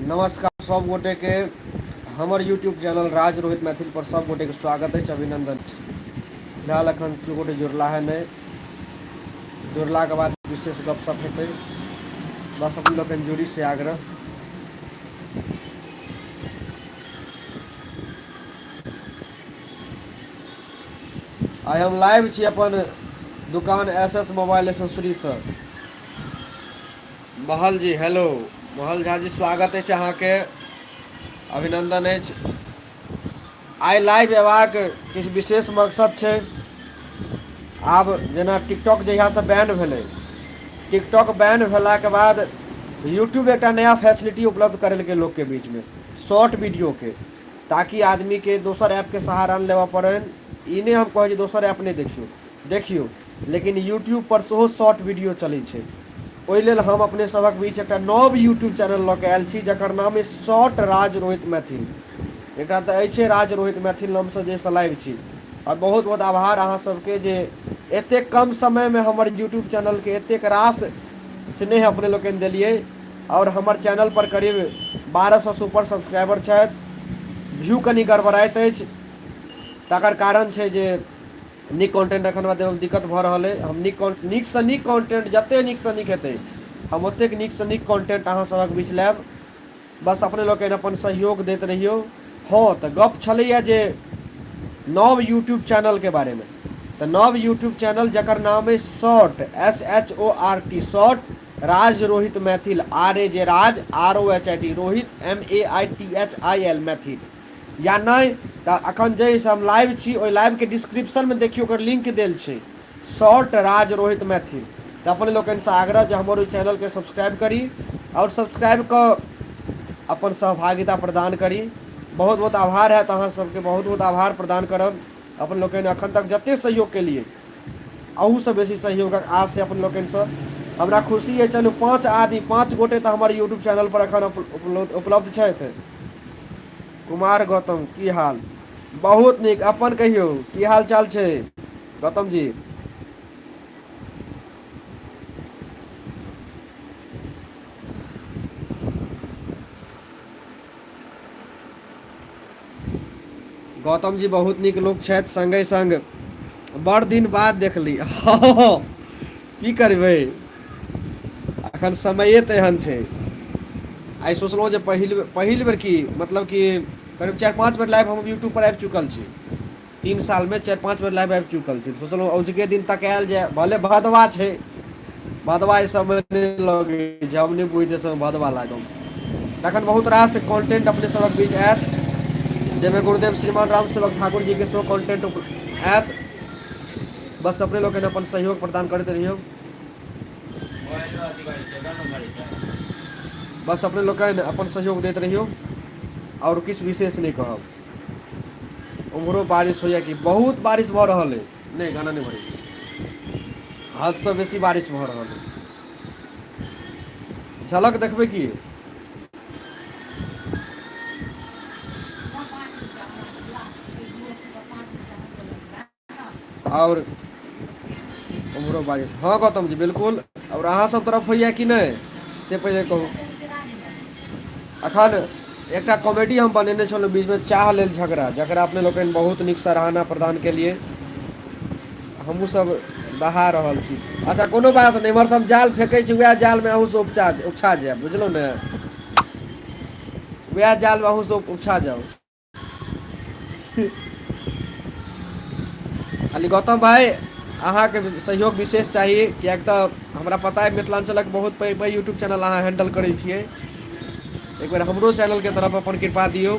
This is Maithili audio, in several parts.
नमस्कार सब गोटे के हमर यूट्यूब चैनल राज रोहित मैथिल पर सब गोटे के स्वागत है, अभिनंदन। फिलहाल अखन केओ गोटे जुड़ला है नहीं, जुड़ला के बाद विशेष गपशप हेतै। बस अपन लोग जुड़ी से आग्रह। आई हम लाइव छी अपन दुकान एस मोबाइल एसेसरी से। महल जी हेलो, महल झा जी स्वागत है अहाँ के, अभिनंदन है। आई लाइव अयबाक किछु विशेष मकसद छै। आब जेना टिकटॉक जहियासँ बैन भेलै, टिकटॉक बैन भेलाके बाद यूट्यूब एक नया फैसिलिटी उपलब्ध करेलकै लोकके बीचमे, शॉर्ट वीडियोके, ताकि आदमीके दोसर ऐपके सहारा नहि लेबऽ पड़ै। ई नहि हम कहै छी दोसर ऐप नहि देखियौ, लेकिन यूट्यूब पर सेहो शॉर्ट वीडियो चलै छै। ओहि लेल हम अपने सभक बीच एकटा नव यूट्यूब चैनल लऽ कऽ आयल छी, जकर नाम अइ शॉर्ट राज रोहित मैथिल। एकटा तऽ अछि राज रोहित मैथिल नामसँ जाहिसँ लाइव छी। और बहुत बहुत आभार अहाँ सबके जे एतेक कम समयमे हमर यूट्यूब चैनलके एतेक रास स्नेह अपने लोकनि देलियै। और हमर चैनल पर करीब 1200 सुपर सब्सक्राइबर छथि। व्यू कनि गड़बड़ाइत अछि, तकर कारण छै जे नीक कॉन्टेंट एखन हमरा देबऽमे दिक्कत भऽ रहल अइ। हम नीकसँ नीक कॉन्टेंट जतेक नीकसँ नीक हेतै, हम ओतेक नीकसँ नीक कॉन्टेंट अहाँ सभक बीच लायब। बस अपने लोकनि अपन सहयोग दैत रहियौ। हाँ, तऽ गप छलैए जे नव यूट्यूब चैनलके बारेमे। तऽ नव यूट्यूब चैनल जकर नाम अइ शॉर्ट SHORT शॉर्ट राज रोहित मैथिल, RA जे राज ROHIT रोहित MAITHIL मैथिल। या नहि तऽ अखन जाहिसँ हम लाइव छी ओहि लाइवके डिस्क्रिप्शनमे देखियौ, ओकर लिंक देल छै, शॉर्ट राज रोहित मैथिल। तऽ अपने लोकनिसँ आग्रह जे हमर ओहि चैनलके सब्सक्राइब करी और सब्सक्राइब कऽ अपन सहभागिता प्रदान करी। बहुत बहुत आभार हैत अहाँ सबके, बहुत बहुत आभार प्रदान करब। अपन लोकनि एखन तक जतेक सहयोग केलिए, अहूसँ बेसी सहयोगक आस छै अपन लोकनिसँ। हमरा खुशी है। चलू 5 गोटे तऽ हमर यूट्यूब चैनल पर एखन उपलब्ध छथि। कुमार गौतम की हाल? बहुत नीक, अपन कहियौ की हाल चाल छै गौतम जी? गौतम जी बहुत नीक लोक छथि, संगे संग बड़ दिन बाद देखली। हाँ, की करबै, एखन समये तऽ एहन छै। आइ सोचलहुँ जे पहिल बेर की मतलब कि करीब 4-5 बेर लाइव हम यूट्यूब पर आबि चुकल छी। 3 सालमे 4-5 बेर लाइव आबि चुकल छी। सोचलहुँ अजुके दिन तकायल जाय, भले भदवा छै, भदवा ई सब नहि लगै छै, हम नहि बुझै समय भदवा लागल। तखन बहुत रास कॉन्टेंट अपने सभक बीच आयत, जाहिमे गुरुदेव श्रीमान राम सेवक ठाकुर जीके शो कॉन्टेंट आयत। बस अपने लोकनि अपन सहयोग प्रदान करैत रहियौ। बस अपने लोकनि अपन सहयोग दैत रहियौ और किछु विशेष नहि कहब। उम्हरो बारिश होइए कि बहुत बारिश भऽ रहल अइ। नहि गाना नहि बजै, हदसँ बेसी बारिश भऽ रहल अइ। झलक देखबै की? और उम्हरो बारिश, हाँ गौतम जी बिल्कुल। और अहाँ सब तरफ होइए कि नहि से पहिले कहू। एखन एकटा कॉमेडी हम बनेने छलहुँ बीचमे, चाह लेल झगड़ा, जकरा अपने लोकनि बहुत नीक सराहना प्रदान केलिए। हमहूँ सब बहा रहल छी। अच्छा कोनो बात नहि, एम्हरसँ हम जाल फेंकै छी, वएह जालमे अहूँसँ उपछा जायब, बुझलहुँ ने? वएह जालमे अहूँसँ उपछा जाउ। खाली गौतम भाई अहाँके सहयोग विशेष चाही, किएक तऽ हमरा पता है मिथिलाञ्चलक बहुत पैघ पैघ यूट्यूब चैनल अहाँ हैंडल करै छियै। एक बेर हमरो चैनलके तरफ अपन कृपा दियौ।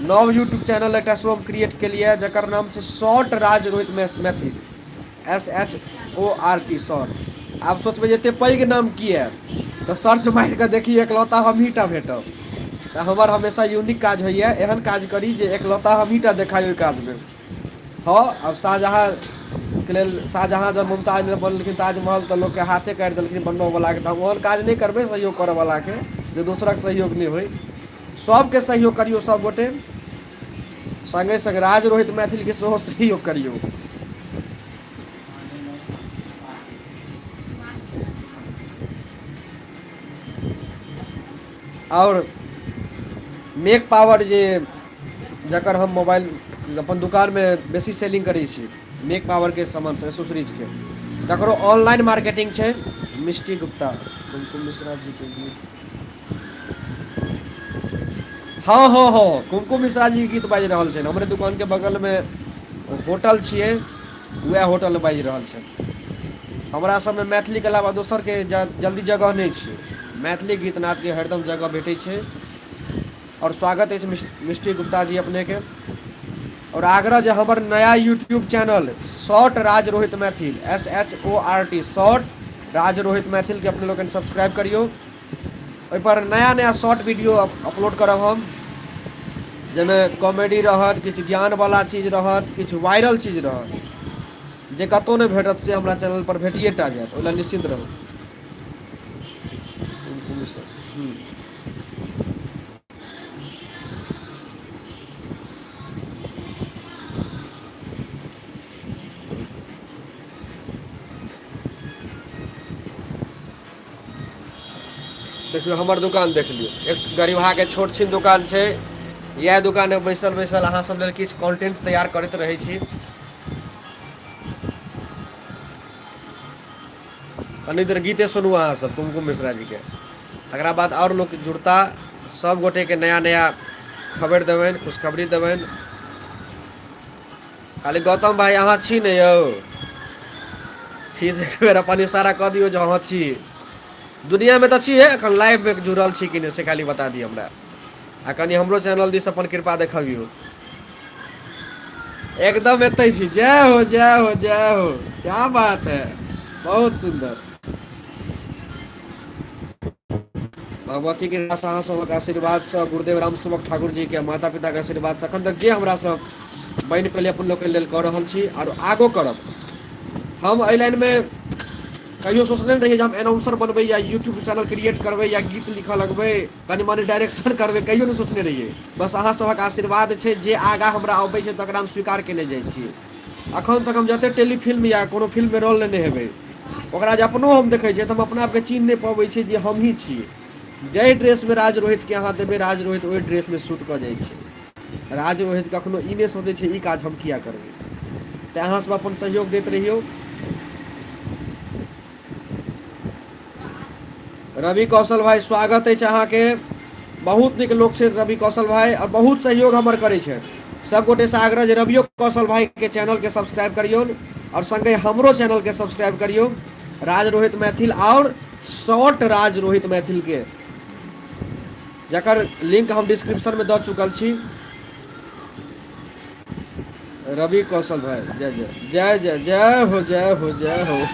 नव यूट्यूब चैनल एकटा शो क्रिएट केलिए, जकर नाम छै शॉर्ट राज रोहित मैथिल, SHORT शॉर्ट। आब सोचबै जे एतेक पैघ नाम किए, तऽ सर्च मारि कऽ देखी, एकलौता हमहीँ टा भेटब। तऽ हमर हमेशा यूनिक काज होइए, एहन काज करी जे एकलौता हमहीँ टा देखाइ ओहि काजमे। हाँ, अब शाहजहाँके लेल, शाहजहाँ जब मुमताज लेल बनलखिन ताजमहल, तऽ लोकके हाथे काटि देलखिन बनबऽवलाके। तऽ हम ओहन काज नहि करबै सहयोग करऽवलाके, जे दोसरक सहयोग नहि होइ। सबके सहयोग करियौ, सब गोटे संगे संग राज रोहित मैथिलके सेहो सहयोग करियौ। और मेक पावर जे जकर हम मोबाइल अपन दुकान में बेसी सेलिंग करै छी, मेक पावर के सामान सब एसेसरीज के, तकरो ऑनलाइन मार्केटिंग छै। मिष्टी गुप्ता, कुमकुम मिश्रा जी के गीत, हाँ हाँ हाँ, कुमकुम मिश्रा जी के गीत बाजि रहल छै। हमरे दुकान के बगल में होटल छियै, वएह होटल बाजि रहल छै। हमरा सबमे मैथिली के अलावा दोसर के जल्दी जगह नहीं छै। मैथिली गीत नाद के हरदम जगह भेटै छै। और स्वागत है मिष्टी गुप्ता जी अपने के। और आग्रह जो हमार नया यूट्यूब चैनल शॉर्ट राज रोहित मैथिल, SHORT शॉर्ट राज रोहित मैथिल के अपने लोग सब्सक्राइब करियो। ओहि पर नया नया शॉर्ट वीडियो अपलोड करब हम, जिसमें कॉमेडी रहत, किछु ज्ञान वाला चीज रहत, किछु वायरल चीज रहत, जे कतौ नहीं भेटत से हमरा चैनल पर भेटिए टा जायत। ओहि निश्चिंत रहू। देखियो हमर दुकान देख लियो, एक गरीबहा के छोट छिन दुकान छै। यह दुकान में बैसल बैसल अहाँ सब लेल किछु कंटेंट तैयार करते रहे छी। कनी देर गीते सुनू अहाँ सब कुमकुम मिश्रा जी के, तकरा बाद और लोग जुड़ता। सब गोटे के नया नया खबर देबनि, खुशखबरी देबनि। खाली गौतम भाई अहाँ छी ने यौ, सीधे एक बेर अपन इशारा कह दियो जो अहाँ छी। दुनिया में तो छी है, अखन लाइव में जुड़ल छी कि नहीं से खाली बता दी हमरा। आ कनी हमरो चैनल दिस अपन कृपा देखबियो। एकदम एतै छी। जय हो जय हो जय हो, क्या बात है, बहुत सुंदर। भगवती के अहाँ सबक आशीर्वाद से, गुरुदेव राम सेवक ठाकुर जी के, माता पिता के आशीर्वाद से अखन तक जे हमरा सब बनि पहले अपन लोग के लेल कऽ रहल छी और आगो करब। हम एहि लाइन में कहियो सोचने रहिए जे हम अनाउंसर बनबै, या यूट्यूब चैनल क्रिएट करबै, या गीत लिखऽ लगबै, कनि मनी डायरेक्शन करबै, कहियो नहीं सोचने रहिए। बस अहाँ सबक आशीर्वाद छै, जे आगा हमरा अबै छै तकरा हम स्वीकार केने जाइ छियै। अखन तक हम जते टेलीफिल्म या कोनो फिल्म में रोल लेने हेबै, ओकरा जे अपनो हम देखै छियै तऽ हम अपना आपके चिन्ह नहीं पबै छियै जे हम ही छियै। जय ड्रेस में राज रोहित के अहाँ देबै, राज रोहित ओहि ड्रेस में शूट कऽ जाइ छै। राज रोहित कखनो ई नहीं सोचै छै ई काज हम किया करबै। तऽ अहाँ सब अपन सहयोग दैत रहियौ। रवि कौशल भाई स्वागत है अहाँ के। बहुत निक लोक छै रवि कौशल भाई, और बहुत सहयोग हमर करै छै। सब गोटे से आग्रह जे रवियो कौशल भाई के चैनल के सब्सक्राइब करियो, और संगे हमरो चैनल के सब्सक्राइब करियो, राज रोहित मैथिल और शॉर्ट राज रोहित मैथिल के, जकर लिंक हम डिस्क्रिप्शन में दऽ चुकल छी। रवि कौशल भाई जय जय जय जय जय हो जय हो जय हो।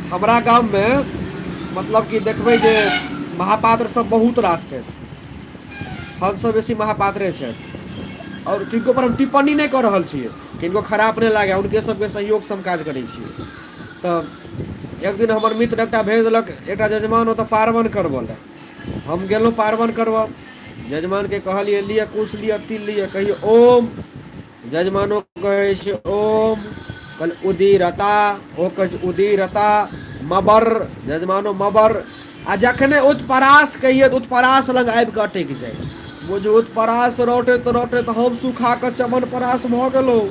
हमरा गाम में मतलब कि देखबै जे महापात्र सब बहुत रास छै, हद से बेसी महापात्रे छै। और किनको पर हम टिप्पणी नहीं कऽ रहल छियै, किनको खराब नहीं लागे, उनके सबके सहयोग से हम काज करै छियै। तऽ एक दिन हमर मित्र एकटा भेज देलक, एकटा जजमान ओतऽ पार्वन करबऽ लए। हम गेलहुँ पार्वन करबऽ, जजमान के कहलिए लिअ कुश लिअ तिल लिअ, कहियो ओम। जजमानो कहै छै ओम, कल उदीरता, ओ कहै उदीरता मबर, जजमानो मबर। आ जखने उत्परास कहिए तऽ उत्परास लग आबि कऽ अटकि जाए। वो जो उत्परास रौटैत रौटैत हम सुखा कऽ चमन परास भऽ गेलहुँ,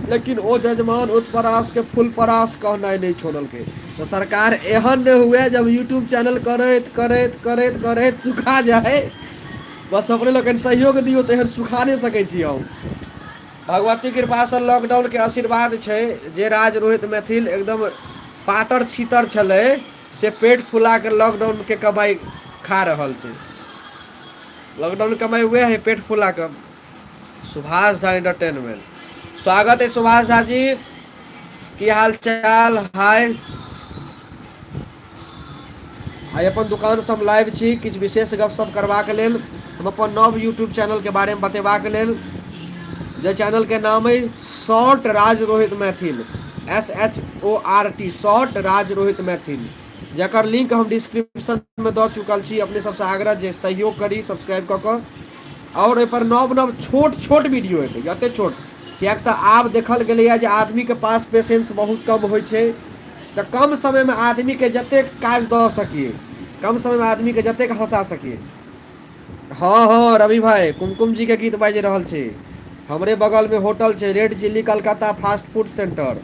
लेकिन ओ जजमान उत्परास के फुलपरास कहनाइ नहीं छोड़लकै। तो सरकार एहन नहीं हुए जब यूट्यूब चैनल करैत करैत करैत करैत सुखा जाए। बस अपने लोग सहयोग दियो तो एहन सुखा नहीं सकै छी हम। भगवती कृपा से लॉकडाउन के आशीर्वाद छै, जे राज रोहित मैथिल एकदम पातर छीतर छलै से पेट फुला के लॉकडाउन के कमाई खा रहल छै। लॉकडाउन कमाई हुए है पेट फुला कर। सुभाष झा एंटरटेनमेंट, स्वागत है सुभाष झा जी, की हाल चाल। हाय, आइ अपन दुकान से हम लाइव छी, किछु विशेष गपशप करबाक लेल, हम अपन नव यूट्यूब चैनल के बारे में बतेबाक लेल, जे चैनल के नाम है शॉर्ट राज रोहित मैथिल, SHORT शॉर्ट राज रोहित मैथिल, जकर लिंक हम डिस्क्रिप्शन में दऽ चुकल छी। अपने सबसे आग्रह जे सहयोग करी सब्सक्राइब कऽ कऽ। और एहि पर नव नव छोट छोट वीडियो एतै, जते छोट, किएक तऽ आब देखल गेलैए जे आदमी के पास पेशेंस बहुत कम होइ छै। तऽ कम समय में आदमी के जतेक काज दऽ सकिए कम समय में आदमी के जतेक हंसा सकिए। हाँ हाँ रवि भाई, कुमकुम जी के गीत बाजि रहल छी। हमरे बगल में होटल छै red chilli Calcutta fast food centre,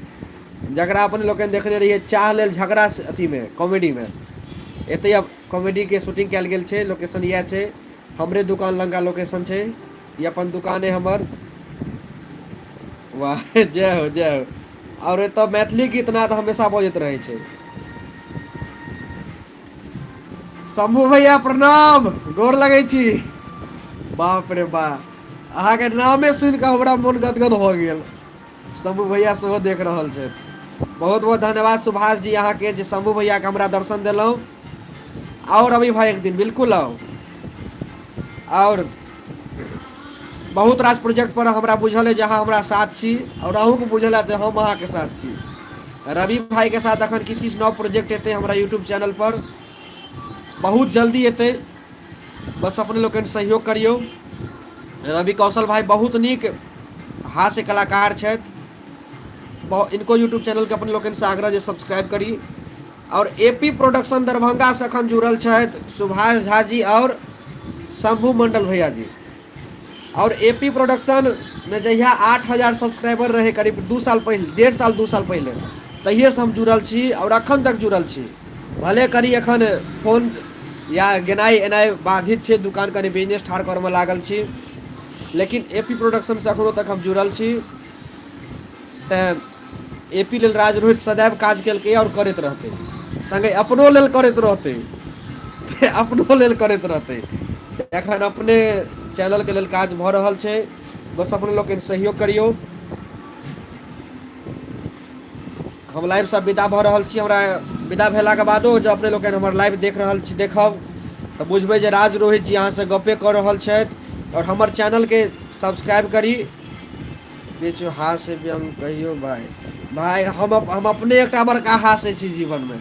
जकरा अपन लोग देखने रहिए चाह लेल झगड़ा अथी में कॉमेडी में। एतै अब कॉमेडी के शूटिंग कयल गेल छै। लोकेशन यह छै, हमरे दुकान लंगा लोकेशन छै। ये अपन दुकान है हमर। वाह जय हो जय हो। और एतऽ मैथिली गीत नाद हमेशा बजैत रहै छै। शंभू भैया प्रणाम, गोर लगै छी। बाप रे बा, अहाँके नामे सुनि कऽ हमरा मोन गदगद भऽ गेल। शंभू भैया सेहो देख रहल छथि। बहुत बहुत धन्यवाद सुभाष जी अहाँके जे शंभू भैयाके हमरा दर्शन देलहुँ। आओ रवि भाई एक दिन बिल्कुल आओ। और बहुत रास प्रोजेक्ट पर हमरा बुझल है जहाँ हमरा साथ छी, और अहूँके बुझल है तो हम अहाँके साथ छी। रवि भाई के साथ अखन किछु किछु नव प्रोजेक्ट एतै हमरा यूट्यूब चैनल पर, बहुत जल्दी एतै। बस अपने लोग सहयोग करियो। रवि कौशल भाई बहुत नीक हास्य कलाकार छथि। इनको यूट्यूब चैनल के अपने लोग से आग्रह जे सब्सक्राइब करी। और एपी प्रोडक्शन दरभंगा से अखन जुड़ल छथि सुभाष झा जी और शंभू मंडल भैया जी। और एपी प्रोडक्शन में जहिया 8000 सब्सक्राइबर रहे करीब 2 साल पहले, 1.5 साल 2 साल पहले, तहिए से हम जुड़ल छी और अखन तक जुड़ल छी। भले करी अखन फोन या गेनाइ एनाइ बाधित छै, दुकान करी बिजनेस ठाढ़ करऽ में लागल छी, लेकिन एपी प्रोडक्शन से अखनो तक हम जुड़ल छी। तऽ एपी लेल राज रोहित सदैव काज केलकै और करैत रहतै, संगे अपनो लेल करैत रहतै, अपनो लेल करैत रहतै। एखन अपने चैनल के लेल काज भऽ रहल छै, बस अपने लोग सहयोग करियो। हम लाइव से विदा भऽ रहल छी। हमरा विदा भेला के बादो जो अपने लोग हमर लाइव देख रहल छी, देखब तऽ बुझबै जे राज रोहित जी अहाँ से गपे कऽ रहल छथि। और हमर चैनल के सब्सक्राइब करी। बेचो हास्य व्यंग कहियो भाई, भाई हम अपने एक बड़का हास्य छी जीवन में।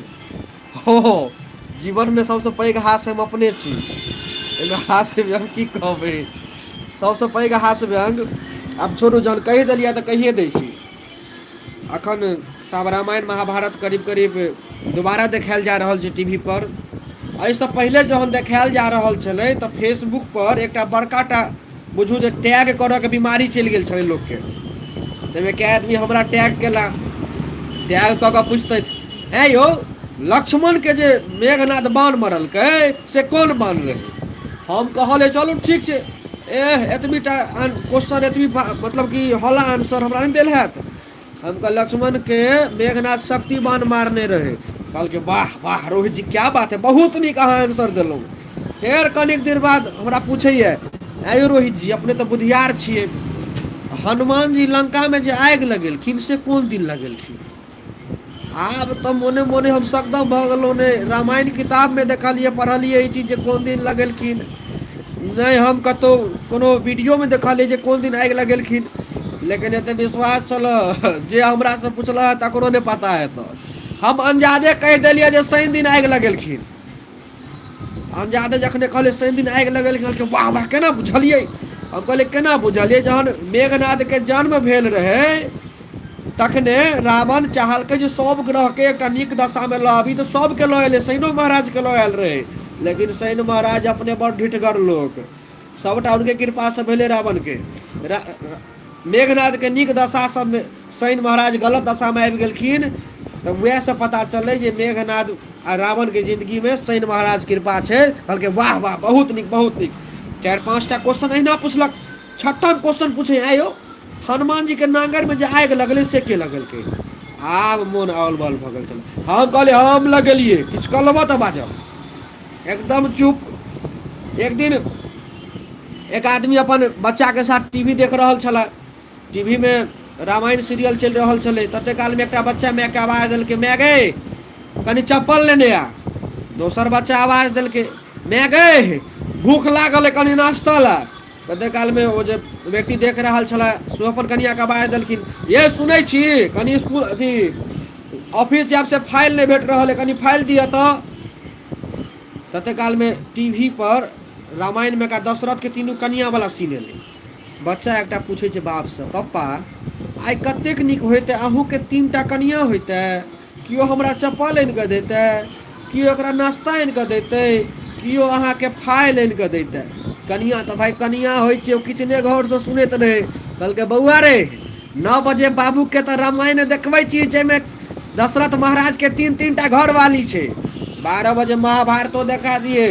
हो जीवन में सबसे पैघ हास्य हम अपने छी। हास्य व्यंग की कहबै, सबसे पैघ हास्य व्यंग आब छोड़ू, जहन कहि देलियै तऽ कहिए दै छी। अखन तब रामायण महाभारत करीब करीब दोबारा देखायल जा रहल छै टीवी पर। एहिसँ पहिले जहन देखायल जा रहल छलै तऽ फेसबुक पर एकटा बड़का टा बुझू जे टैग करऽ के बीमारी चलि गेल छलै लोकके। ताहिमे कए आदमी हमरा टैग केला, टैग कऽ कऽ पूछतथि, ऐं यौ लक्ष्मण के जे मेघनाद बाण मरलकै से कोन बाण रहै? हम कहलियै चलू ठीक छै, एतबी टा क्वेश्चन, एतबी मतलब कि हॉला आंसर हमरा नहि देल हैत। हम कह लक्ष्मण के मेघनाथ शक्ति बाण मारने रहे। कहलकै वाह वाह रोहित जी क्या बात है, बहुत नीक अहाँ आंसर देलहुँ। फेर कनिक देर बाद हमरा पूछैए, ऐं यौ रोहित जी अपने तऽ बुधियार छियै, हनुमान जी लंका में जे आगि लगेलखिन से कोन दिन लगेलखिन? आब तऽ मोने मोने हम सकदम भऽ गेलहुँ। ने रामायण किताब में देखलियै पढ़लियै ई चीज जे कोन दिन लगेलखिन, नहीं हम कतहु कोनो वीडियो में देखलियै जे कोन दिन आगि लगेलखिन। लेकिन एते विश्वास छलऽ जे हमरा से पूछलऽ तकरो नहीं पता है। तो हम अंजादे कहि देलियै जे शनि दिन आगि लगेलखिन। अंजादे जखने कहलियै शनि दिन आगि लगेलखिन, कहलकै वाह वाह केना बुझलियै? हम कहलियै केना बुझलियै? जहन मेघनाद के जन्म भेल रहै तखने रावण चाहलकै जे सब ग्रह के एकटा नीक दशा में लऽ आबी, तऽ सबके लऽ एलै, शनिओ महाराज के लऽ आयल रहै। लेकिन शनि महाराज अपने बड़ ढिठगर लोक, सबटा उनके कृपा से भेलै रावण के। मेघनाद के नीक दशा सब में शनि महाराज गलत दशा में आबि गेलखिन। तऽ वएह से पता चललै जे मेघनाद आ रावण के जिंदगी में शनि महाराज कृपा छै। कहलकै वाह वाह बहुत नीक बहुत नीक। 4-5 टा क्वेश्चन अहिना पुछलक। छठम क्वेश्चन पूछे, आँ यौ हनुमान जी के नांगर में जे आगि लगलै से के लगेलकै? आब मोन औल बौल भऽ गेल छलै। हम कहलियै हम लगेलियै, किछु कहलबऽ तऽ बाजब। एकदम चुप। एक दिन एक आदमी अपन बच्चा के साथ टीवी देख रहल छलै। टीवी में रामायण सीरियल चलि रहल छलै। तते काल में एकटा बच्चा माय के आवाज देलकै, माय गै कनि चप्पल लेने आ। दोसर बच्चा आवाज देलकै, माय गै भूख लागल है कनि नाश्ता ला। तते काल में ओ जे व्यक्ति देख रहल छलै से अपन कनिया के आवाज देलखिन, ये सुनै छी कनि स्कूल अथी ऑफिस जायब से फाइल नहीं भेट रहल है, कनि फाइल दिअ तऽ। तते काल में टीवी पर रामायण में का दशरथ के तीनू कनिया वाला सीन एलै। बच्चा एकटा पूछै छै बाप से, पप्पा आइ कतेक नीक होइतै अहूँ के 3टा कनिया होइतै, किओ हमरा चप्पल आनि कऽ देतै। किओ ओकरा नाश्ता आनि कऽ देतै, किओ अहाँके फाइल आनि कऽ देतै। कनिया तऽ भाय कनिया होइ छै, ओ किचने घरसँ सुनैत रहै, कहलकै बौआ रे 9 बजे बाबूके तऽ रामायण देखबै छी जाहिमे दशरथ महाराजके 3-3 टा घरवाली छै। 12 बजे महाभारतो देखा दिए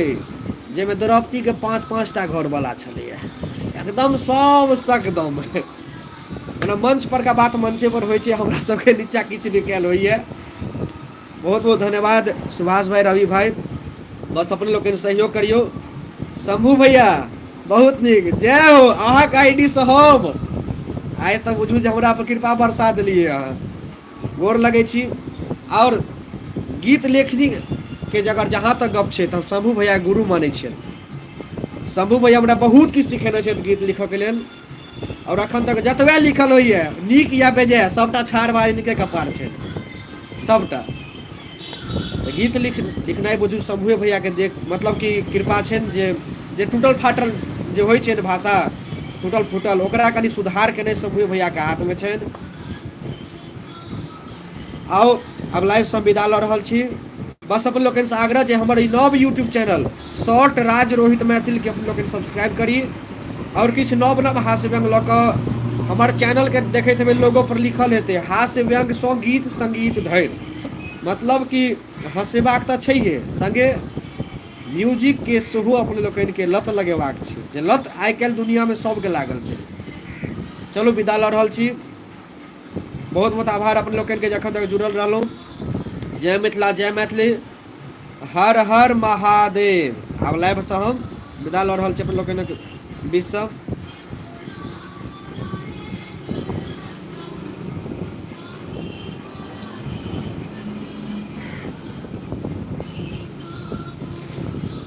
जाहिमे द्रौपदीके 5-5 टा घरवाला छलैए। एकदम सब सकदम। ओना मंच पर का बात मंचे पर होइ छै, हमरा सबके नीचा किछु नहि कयल होइए। बहुत बहुत धन्यवाद सुभाष भाई, रवि भाई, बस अपने लोग सहयोग करियौ। शंभू भैया बहुत नीक, जय हो। अहाँके आईडी से हम आइ तऽ बुझू जे हमरा पर कृपा बरसा देलियै अहाँ, गोर लगै छी। और गीत लेखनीके अगर जहाँ तक गप छै तऽ हम शंभू भैया गुरु मानै छियनि। शंभू भैया हमरा बहुत किछु सिखेने छथि गीत लिखऽके लेल, और अखन तक जतबे लिखल होइए नीक या बेजाय सबटा छाड़ वारिके कपार छै, सबटा। तऽ गीत लिखनाइ बुझू शंभुए भैयाके देख मतलब कि कृपा छनि, जे टूटल फाटल जे होइ छै ने भाषा, टूटल फूटल, ओकरा कनि सुधार केनाइ शंभुए भैयाके हाथमे छनि। आओ अब लाइव से विदा लऽ रहल छी। बस अपन लोकनिसँ आग्रह जे हमर ई नव यूट्यूब चैनल शॉर्ट राज रोहित मैथिलके अपन लोकनि सब्सक्राइब करी, और किछु नव नव हास्य व्यंग लऽ कऽ हमर चैनलके देखैत हेबै लोगो पर लिखल हेतै हास्य व्यंग सँ गीत संगीत धरि, मतलब कि हँसेबाक तऽ छैहे, संगे म्यूजिकके सेहो अपन लोकनिके लत लगेबाक छै, जे लत आइ काल्हि दुनियामे सबके लागल छै। चलू विदा लऽ रहल छी। बहुत बहुत आभार अपन लोकनिके जखन तक जुड़ल रहलहुँ। जय मिथिला, जय मैथिली, हर हर महादेव। आब लाइवसँ हम विदा लऽ रहल छी अपन लोकनिक बीचसँ।